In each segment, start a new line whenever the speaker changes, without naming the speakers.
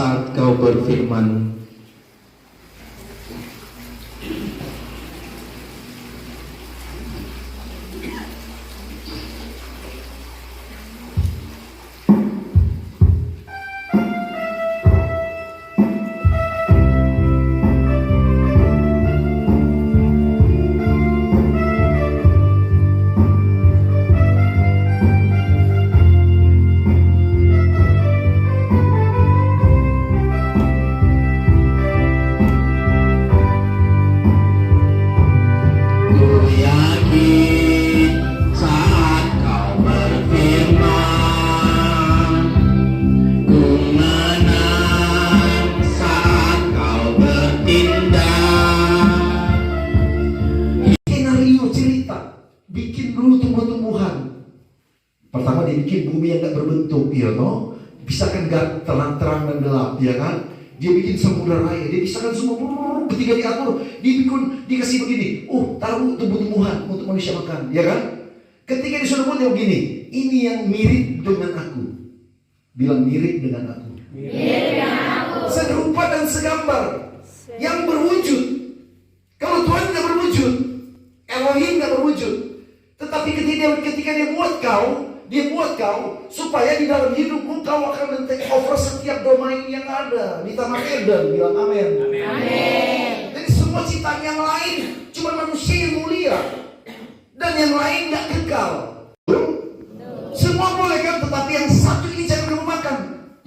saat kau berfirman. Pertama dia bikin bumi yang gak berbentuk, ya no? Bisa kan gak terang-terang dan gelap, ya kan? Dia bikin samudra raya, dia bisa kan semua. Ketika diatur, dikasih begini. Taruh tumbuh-tumbuhan untuk manusia makan, ya kan? Ketika dia sudah buat yang begini, ini yang mirip dengan aku. Bilang mirip dengan aku.
Mirip dengan aku.
Serupa dan segambar, yang berwujud. Kalau Tuhan gak berwujud, Elohim gak berwujud. Tetapi ketika dia buat kau supaya di dalam hidupmu kau akan men-take over setiap domain yang ada di Taman Eden. Bilang amin.
Amin.
Jadi semua ciptaan yang lain cuma manusia yang mulia, dan yang lain gak kekal. Semua boleh kan, tetapi yang satu ini jangan melupakan.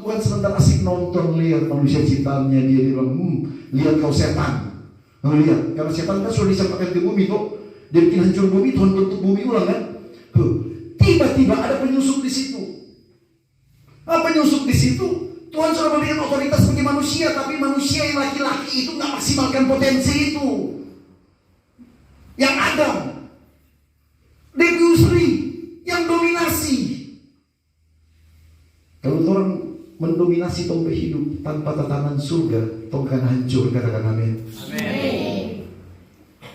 Tuhan sebentar asik nonton, lihat manusia ciptaannya. Dia bilang, lihat kau setan. Lihat, karena setan kan sudah disampaikan ke bumi kok. Dia bikin hancur bumi, Tuhan bentuk bumi ulang kan. Tiba-tiba ada penyusup di situ. Penyusup di situ, Tuhan sudah memberikan otoritas bagi manusia, tapi manusia yang laki-laki itu nggak maksimalkan potensi itu. Yang Adam, Degusri, yang dominasi. Kalau orang mendominasi tong hidup tanpa tatanan surga, tong akan hancur, katakan amin.
Amin.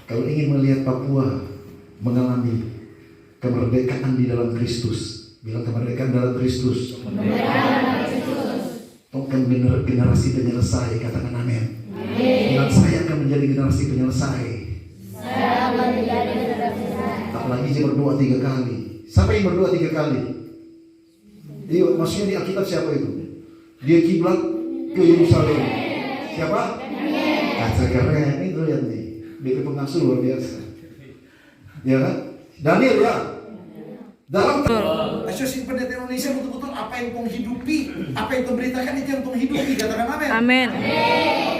Kalau ingin melihat Papua mengalami kemerdekaan di dalam Kristus, bilang kemerdekaan dalam Kristus. Tongkan generasi penyelesai, katakan amin. Bilang saya akan menjadi generasi penyelesai.
Saya akan menjadi generasi penyelesai.
Apalagi dia berdoa 3 kali. Siapa yang berdoa 3 kali? Maksudnya di Alkitab siapa itu? Dia kiblat ke Yerusalem. Siapa? Keren itu lihat nih. BP pengasuh luar biasa. Ya kan? Daniel ya. Dalam Asosiasi Pendeta Indonesia betul-betul apa yang kau hidupi, apa yang kau beritakan itu yang kau hidupi, katakan amin.
Amin.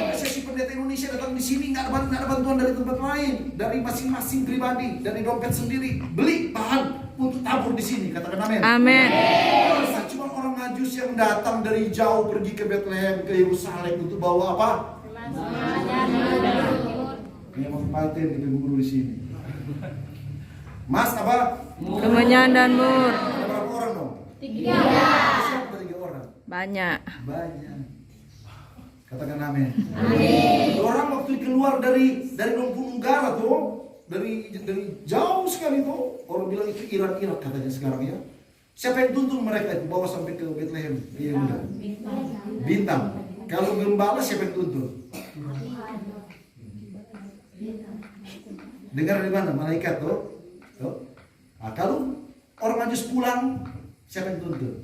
Asosiasi Pendeta Indonesia datang di sini nggak ada bantuan dari tempat lain, dari masing-masing pribadi, dari dompet sendiri, beli bahan untuk tabur di sini, katakan amin.
Amin.
Cuma orang Majus yang datang dari jauh pergi ke Bethlehem, ke Yerusalem untuk bawa apa? Memang paten itu guru di sini. Mas apa?
Kemenyan dan mur.
Ada berapa orang dong?
3.
Siapa 3 orang?
Banyak.
Banyak. Katakan amin.
Amin.
Orang waktu keluar dari Lumpur Negara tuh, dari jauh sekali tuh, orang bilang itu Irak katanya sekarang ya. Siapa yang tuntun mereka itu bawa sampai ke Bethlehem? Iya udah. Bintang. Kalau gembala siapa yang tuntun? Dengar dari mana? Malaikat tuh. Nah, kalau orang Majus pulang, siapa yang tuntun?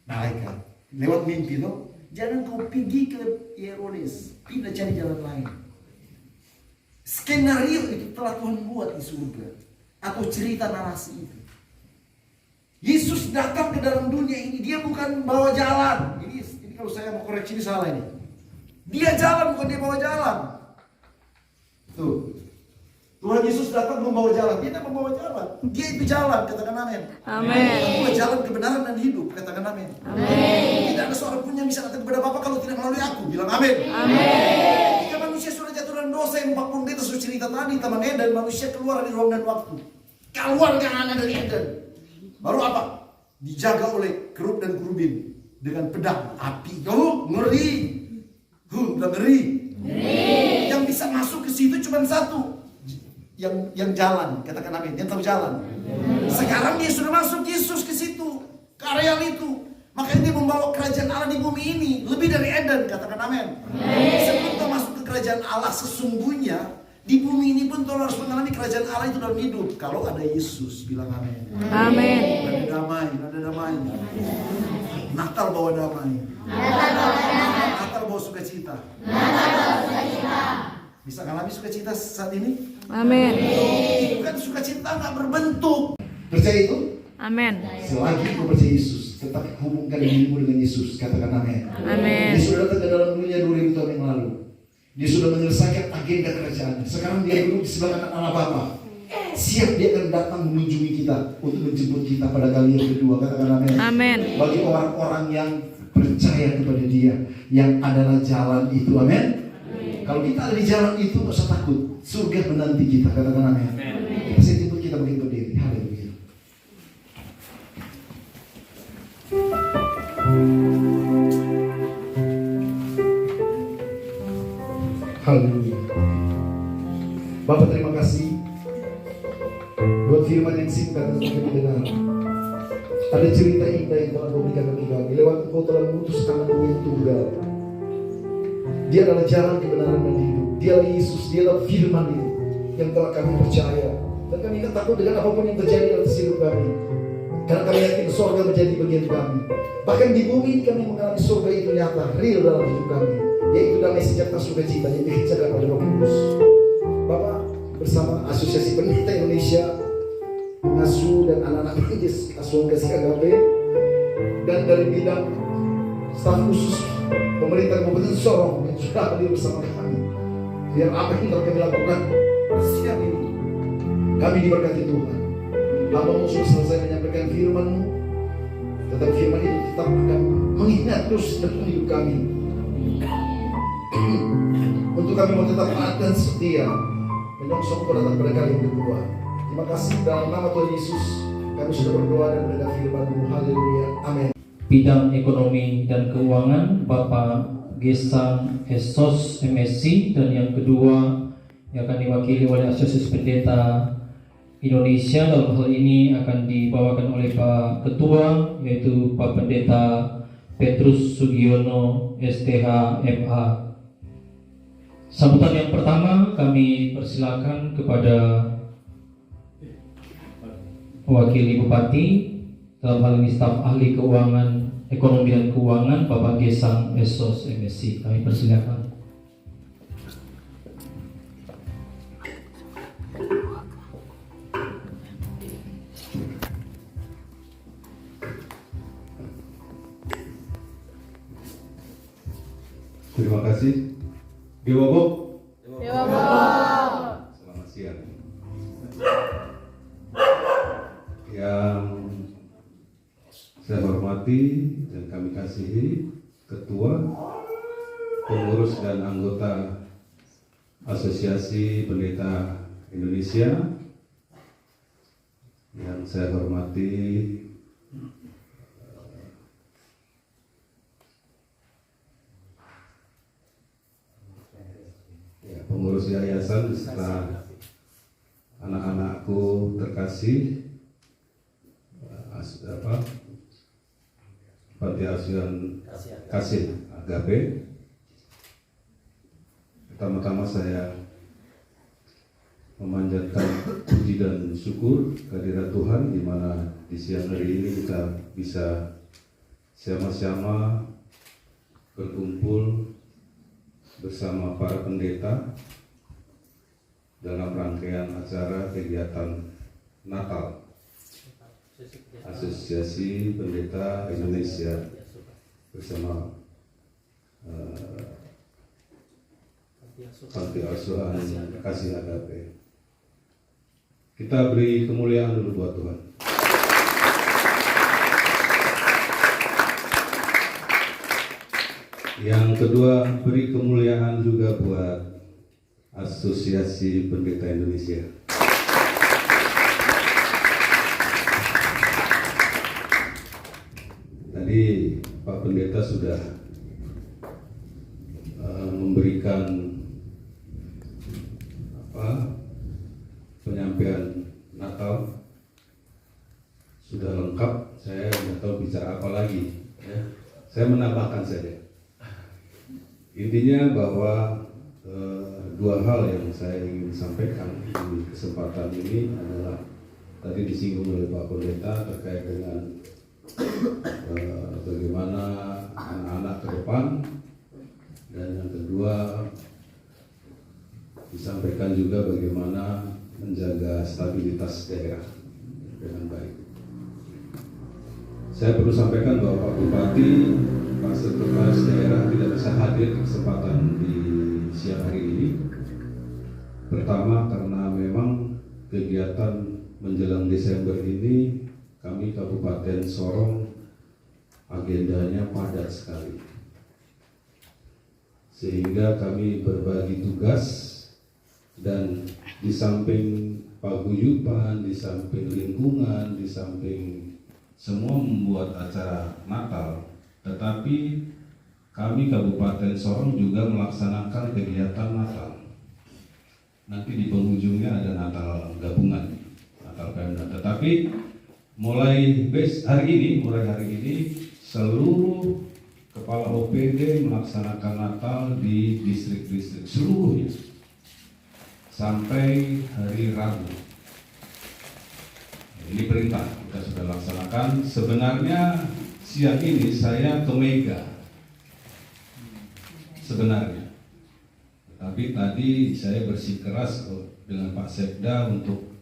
Malaikat. Lewat mimpi tuh. Jangan kau pergi ke Herodes, pindah cari jalan lain. Skenario itu telah Tuhan buat di surga, atau cerita narasi itu. Yesus datang ke dalam dunia ini, dia bukan bawa jalan. Ini kalau saya mau koreksi ini salah ini. Dia jalan, bukan dia bawa jalan. Tuh. Tuhan Yesus datang membawa jalan. Dia tidak membawa jalan. Dia itu jalan, katakan amin.
Amin.
Aku jalan kebenaran dan hidup, katakan amin.
Amin.
Tidak ada seorang pun yang bisa datang kepada Bapa kalau tidak melalui aku. Bilang amin.
Amin.
Jika manusia sudah jatuh dalam dosa yang 40 kita sudah cerita tadi, Taman Eden, manusia keluar dari ruang dan waktu. Keluar anak dari Eden. Baru apa? Dijaga oleh kerub dan kerubin dengan pedang api. Ngeri. Udah ngeri. Yang bisa masuk ke situ cuma satu. Yang jalan, katakan amin, yang tahu jalan. Sekarang dia sudah masuk Yesus ke situ, ke areal itu. Makanya dia membawa kerajaan Allah di bumi ini. Lebih dari Eden, katakan amin. Sebelum kita masuk ke kerajaan Allah sesungguhnya, di bumi ini pun Tuhan harus mengalami kerajaan Allah itu dalam hidup. Kalau ada Yesus, bilang amin.
Amin.
Ada damai, ada damai. Natal bawa damai. Natal bawa sukacita. Bisa ngalami sukacita saat ini?
Amin.
Itu kan sukacita nggak berbentuk. Percaya itu?
Amin.
Selagi kau percaya Yesus, tetap hubungkan dirimu dengan Yesus. Katakan amin.
Amin.
Dia sudah datang ke dalam dunia 2000 tahun yang lalu. Dia sudah menyelesaikan agenda kerajaannya. Sekarang dia duduk di sebelah kanan Allah Bapa. Siap dia akan datang mengunjungi kita untuk menjemput kita pada kali yang kedua. Katakan amin.
Amin.
Bagi orang-orang yang percaya kepada Dia, yang adalah jalan itu. Amin. Kalau kita ada di jalan itu, nggak usah takut. Surga menanti kita. Katakan amin. Saya jemput kita bagi berdiri. Haleluya. Haleluya. Bapak terima kasih buat firman yang singkat untuk kami dengar. Ada cerita indah yang telah Kau berikan bagi kami. Lewat Engkau telah mengutus anakmu yang tunggal. Dia adalah jalan kebenaran dan hidup. Dia adalah Yesus. Dia adalah firman itu yang telah kami percaya. Dan kami tidak takut dengan apapun yang terjadi dalam hidup kami. Karena kami yakin surga menjadi bagian kami. Bahkan di bumi kami mengalami surga itu nyata, real dalam hidup kami. Yaitu damai sejahtera sukacita yang dikerjakan oleh Roh Kudus. Bapak bersama Asosiasi Pendeta Indonesia, pengasuh dan anak-anak medis asuhan kasih agape, dan dari bidang staf khusus pemerintah Kabupaten Sorong yang sudah hadir bersama kami. Biar apa yang telah kami lakukan siang ini, kami diberkati Tuhan. Hamba-Mu sudah selesai menyampaikan firman-Mu. Tetap firman itu tetap akan mengingat terus dalam hidup kami. Untuk kami mau tetap taat dan setia menyongsong kedatangan pada kali yang kedua. Terima kasih dalam nama Tuhan Yesus kami sudah berdoa dan mendengar firman-Mu. Haleluya. Amin.
Bidang ekonomi dan keuangan Bapak Gesang Esos MSc, dan yang kedua yang akan diwakili oleh Asosiasi Pendeta Indonesia. Dalam hal ini akan dibawakan oleh Pak Ketua, yaitu Pak Pendeta Petrus Sugiono STH MA. Sambutan yang pertama kami persilakan kepada mewakili Bupati, dalam hal ini staf ahli keuangan, ekonomi dan keuangan Bapak Gesang Esos MSc. Kami persilakan.
Terima kasih. Dewa Bob. Selamat siang. Yang saya hormati dan kami kasihi Ketua, pengurus dan anggota Asosiasi Pendeta Indonesia, yang saya hormati pengurus yayasan beserta anak-anakku terkasih, Panti Asuhan Kasih Agape. Pertama-tama saya memanjatkan puji dan syukur kehadirat Tuhan, di mana di siang hari ini kita bisa sama-sama berkumpul bersama para pendeta dalam rangkaian acara kegiatan Natal Asosiasi Pendeta Indonesia bersama Panti Asuhan Kasih Agape. Kita beri kemuliaan dulu buat Tuhan. Yang kedua, beri kemuliaan juga buat Asosiasi Pendeta Indonesia. Tadi Pak Pendeta sudah memberikan penyampaian Natal sudah lengkap. Saya nggak tahu bicara apa lagi, ya. Saya menambahkan saja. Intinya bahwa dua hal yang saya ingin sampaikan di kesempatan ini adalah tadi disinggung oleh Pak Pendeta terkait dengan bagaimana anak-anak ke depan, dan yang kedua disampaikan juga bagaimana menjaga stabilitas daerah dengan baik. Saya perlu sampaikan bahwa Pak Bupati, Pak Sekretaris Daerah tidak bisa hadir di kesempatan di siang hari ini. Pertama karena memang kegiatan menjelang Desember ini kami Kabupaten Sorong agendanya padat sekali. Sehingga kami berbagi tugas, dan di samping paguyuban, di samping lingkungan, di samping semua membuat acara Natal, tetapi kami Kabupaten Sorong juga melaksanakan kegiatan Natal. Nanti di penghujungnya ada Natal gabungan, Natal Pemda. Tetapi mulai hari ini seluruh kepala OPD melaksanakan Natal di distrik-distrik seluruhnya sampai hari Rabu. Ini perintah kita sudah laksanakan. Sebenarnya siang ini saya ke Mega sebenarnya, tapi tadi saya bersikeras dengan Pak Sekda untuk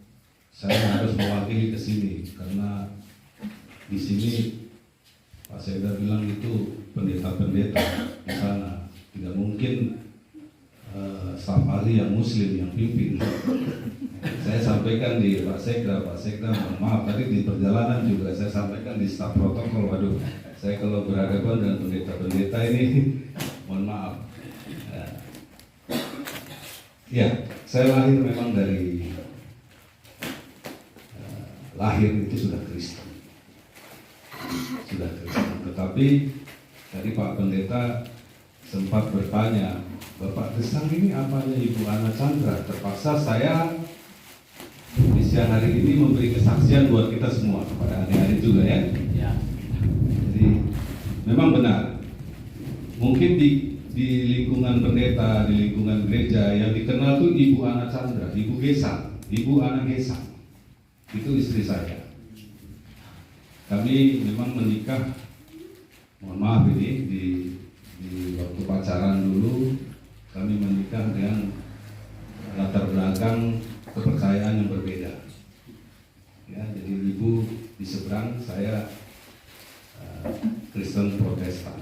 saya harus mewakili ke sini karena di sini Pak Sekda bilang itu pendeta-pendeta di sana, tidak mungkin staf ahli yang muslim yang pimpin. Saya sampaikan di Pak Sekda, mohon maaf tadi di perjalanan juga saya sampaikan di staf protokol, waduh, saya kalau berhadapan dengan pendeta-pendeta ini, mohon maaf. Ya, saya lahir memang dari lahir itu sudah Kristen, tetapi tadi Pak Pendeta sempat bertanya, Bapak Gesang ini apanya Ibu Ana Chandra? Terpaksa saya di siang hari ini memberi kesaksian buat kita semua, pada adik-adik juga ya. Jadi memang benar, mungkin di lingkungan pendeta, di lingkungan gereja yang dikenal tuh Ibu Ana Chandra, Ibu Gesang, Ibu Ana Gesang, itu istri saya. Kami memang menikah, mohon maaf ini di waktu pacaran dulu kami menikah dengan latar belakang kepercayaan yang berbeda. Ya, jadi ibu di seberang, saya Kristen Protestan.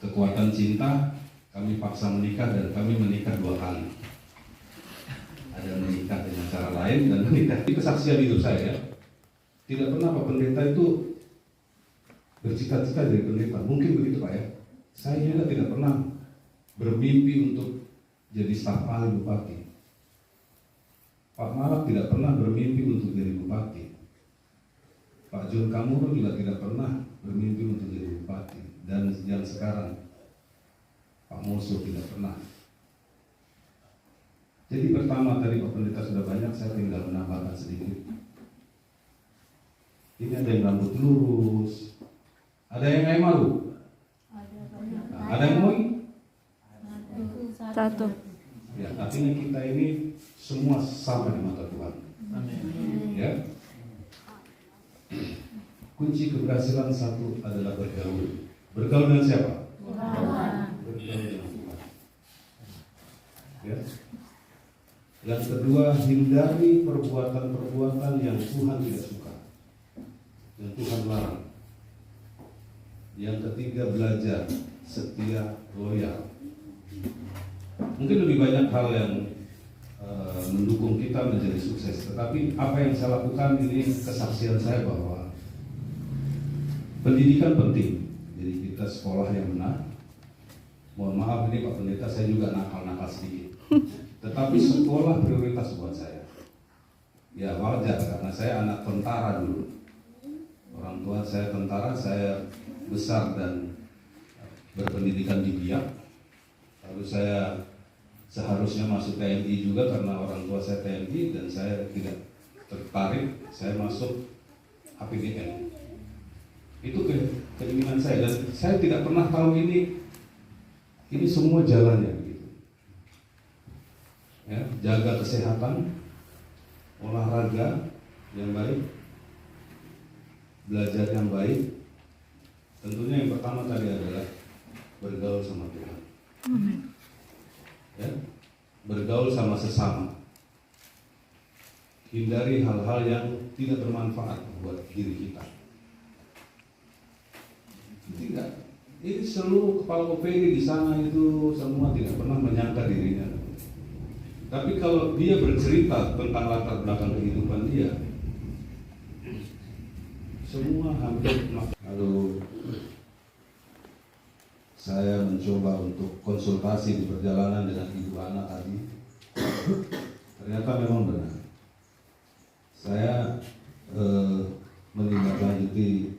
Kekuatan cinta kami paksa menikah, dan kami menikah 2 kali. Ada menikah dengan cara lain dan menikah. Ini kesaksian hidup saya. Tidak pernah Pak Pendeta itu bercita-cita jadi pendeta. Mungkin begitu Pak ya. Saya juga tidak pernah bermimpi untuk jadi staf ahli bupati. Pak Malak tidak pernah bermimpi untuk jadi bupati. Pak John Kamuro juga tidak pernah bermimpi untuk jadi bupati. Dan yang sekarang Pak Moso tidak pernah. Jadi pertama tadi Pak Pendeta sudah banyak, saya tinggal menambahkan sedikit. Ini ada yang rambut lurus, ada yang kayak malu, ada yang mau?
Satu.
Ya, artinya kita ini semua sama di mata Tuhan. Ya. Kunci keberhasilan satu adalah bergaul. Bergaul dengan siapa? Bergaul dengan Tuhan. Ya. Yang kedua, hindari perbuatan-perbuatan yang Tuhan tidak suka, yang Tuhan larang. Yang ketiga, belajar setia, loyal. Mungkin lebih banyak hal yang mendukung kita menjadi sukses, tetapi apa yang saya lakukan ini kesaksian saya bahwa pendidikan penting. Jadi kita sekolah yang benar. Mohon maaf ini Pak Pendeta, saya juga nakal-nakal sedikit. Tetapi sekolah prioritas buat saya. Ya wajar karena saya anak tentara dulu. Orang tua saya tentara, saya besar dan berpendidikan di Biak. Lalu saya seharusnya masuk TNI juga karena orang tua saya TNI, dan saya tidak tertarik. Saya masuk APGN. Itu keinginan saya, dan saya tidak pernah tahu ini semua jalannya begitu. Ya, jaga kesehatan, olahraga yang baik, belajar yang baik. Tentunya yang pertama tadi adalah bergaul sama Tuhan. Ya, bergaul sama sesama. Hindari hal-hal yang tidak bermanfaat buat diri kita. Tidak. Ini seluruh kepala OPD di sana itu semua tidak pernah menyangka dirinya. Tapi kalau dia bercerita tentang latar belakang kehidupan dia, semua hampir. Lalu saya mencoba untuk konsultasi di perjalanan dengan Ibu Ana tadi. Ternyata memang benar. Saya menindaklanjuti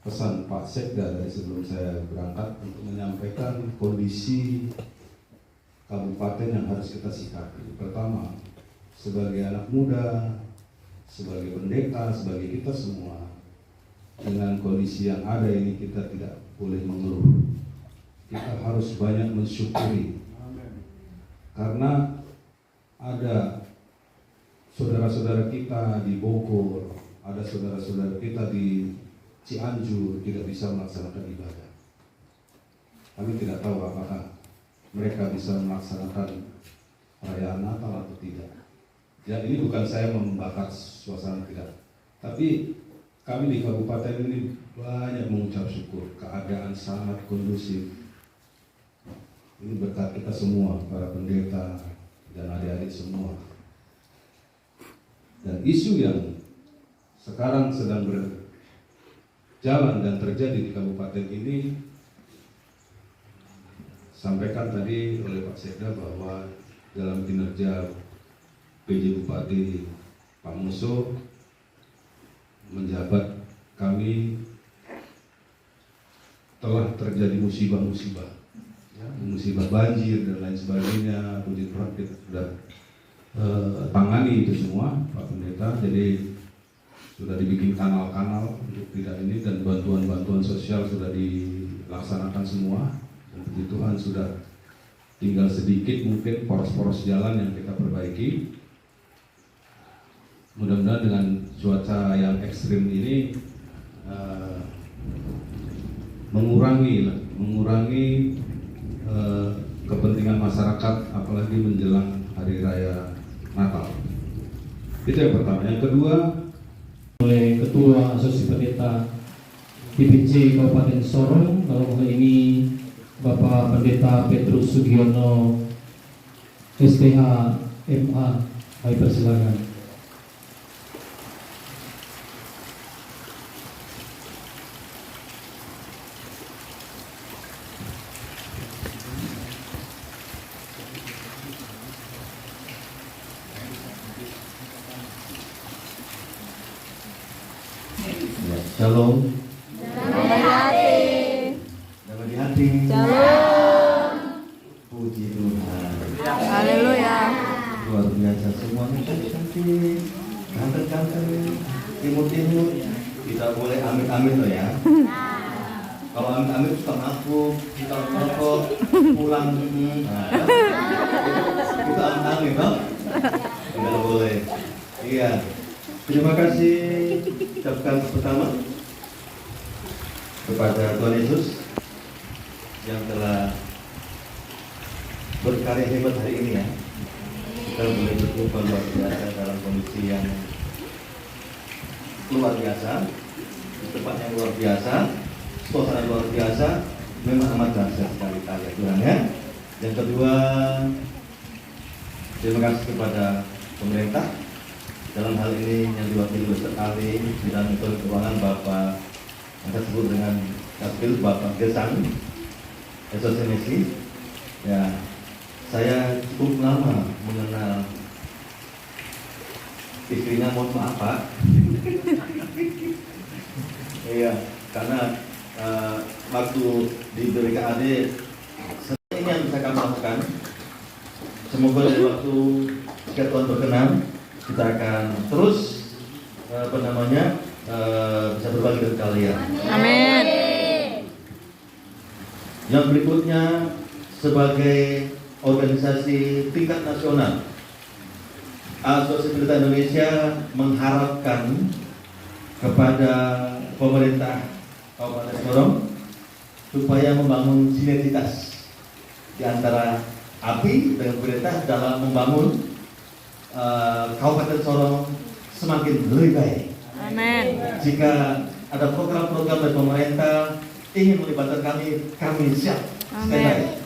pesan Pak Sekda dari sebelum saya berangkat untuk menyampaikan kondisi kabupaten yang harus kita sikapi. Pertama, sebagai anak muda, sebagai pendeta, sebagai kita semua, dengan kondisi yang ada ini kita tidak boleh mengeluh. Kita harus banyak mensyukuri. Karena ada saudara-saudara kita di Bogor, ada saudara-saudara kita di Cianjur tidak bisa melaksanakan ibadah. Kami tidak tahu apakah mereka bisa melaksanakan perayaan Natal atau tidak. Ya, ini bukan saya membakar suasana, tidak. Tapi kami di kabupaten ini banyak mengucap syukur, keadaan sangat kondusif. Ini berkat kita semua, para pendeta dan adik-adik semua. Dan isu yang sekarang sedang berjalan dan terjadi di kabupaten ini, sampaikan tadi oleh Pak Sekda bahwa dalam kinerja PJ Bupati Pak Muso menjabat, kami telah terjadi musibah-musibah, ya, musibah banjir dan lain sebagainya. Puji Tuhan kita sudah tangani itu semua, Pak Pendeta. Jadi sudah dibikin kanal-kanal untuk tidak ini, dan bantuan-bantuan sosial sudah dilaksanakan semua. Dan puji Tuhan sudah tinggal sedikit mungkin poros-poros jalan yang kita perbaiki. Mudah-mudahan dengan cuaca yang ekstrim ini mengurangi kepentingan masyarakat, apalagi menjelang hari raya Natal. Itu yang pertama. Yang kedua,
oleh Ketua Asosiasi Pendeta DPC Kabupaten Sorong, dalam hal ini Bapak Pendeta Petrus Sugiono STH MA. Kami persilakan.
Shalom.
Damai hati.
Damai di hati.
Shalom.
Puji Tuhan.
Haleluya.
Luar biasa, semuanya cantik, ganteng-ganteng, timur-timur. Kita boleh amin-amin loh ya. Kalau amin-amin suka mabuk, kita rokok, pulang. Nah, itu amin-amin loh. Tidak boleh. Iya. Terima kasih ucapkan pertama kepada Tuhan Yesus yang telah berkarya hebat hari ini ya. Kita boleh berjumpa luar biasa dalam kondisi yang luar biasa, di tempat yang luar biasa, suasana luar biasa, memang amat dahsyat sekali karya Tuhan ya. Yang kedua, terima kasih kepada pemerintah. Dalam hal ini yang diwakili Dr. Ali Bidang Keuangan Bapak yang saya sebut dengan Kasbil Bapak Gesang SOSMSI. Ya, saya cukup lama mengenal istrinya, mohon maaf Pak. Iya, karena waktu di BPKAD ini yang bisa kami lakukan. Semoga dari waktu jika Tuhan berkenan, kita akan terus bisa berbagi dengan kalian.
Amin.
Yang berikutnya, sebagai organisasi tingkat nasional, Asosiasi Pendeta Indonesia mengharapkan kepada pemerintah Kabupaten Sorong supaya membangun sinergitas di antara API dengan pemerintah dalam membangun Kabupaten Sorong semakin lebih baik.
Amin.
Jika ada program-program dari pemerintah ingin melibatkan kami siap standby.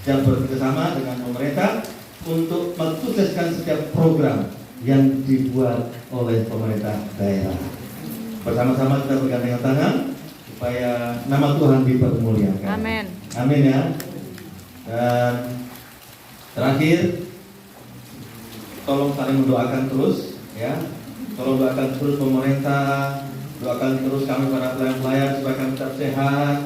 Siap bekerjasama dengan pemerintah untuk mensukseskan setiap program yang dibuat oleh pemerintah daerah. Bersama-sama kita bergandengan tangan supaya nama Tuhan dipermuliakan.
Amin.
Amin ya. Dan terakhir, tolong saling mendoakan terus ya. Tolong doakan terus pemerintah, doakan terus kami para pelayan-pelayan supaya kami tetap sehat,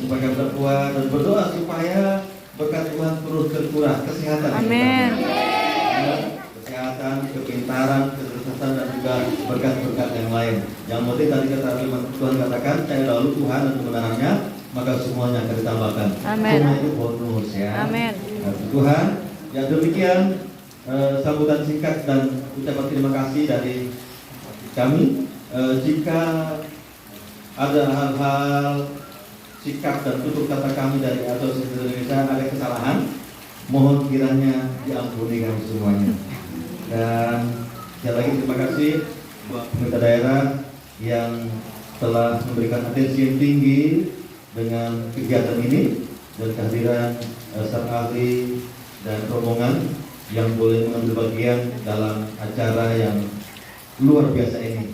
supaya kami tetap kuat, dan berdoa supaya berkat Tuhan terus tercurah kesehatan.
Amin.
Ya, kesehatan, kepintaran, kesuksesan, dan juga berkat-berkat yang lain. Yang penting tadi kata Tuhan katakan, cari dahulu Tuhan dan kebenarannya, maka semuanya akan ditambahkan.
Amin.
Semua itu bonus ya.
Amin.
Nah, Tuhan, ya demikian sambutan singkat dan ucapan terima kasih dari kami. Jika ada hal-hal sikap dan tutur kata kami dari Asosiasi Indonesia ada kesalahan, mohon kiranya diampuni kami semuanya. Dan sekali lagi terima kasih buat pemerintah daerah yang telah memberikan atensi yang tinggi dengan kegiatan ini dan kehadiran staf ahli dan rombongan yang boleh mengambil bagian dalam acara yang luar biasa ini.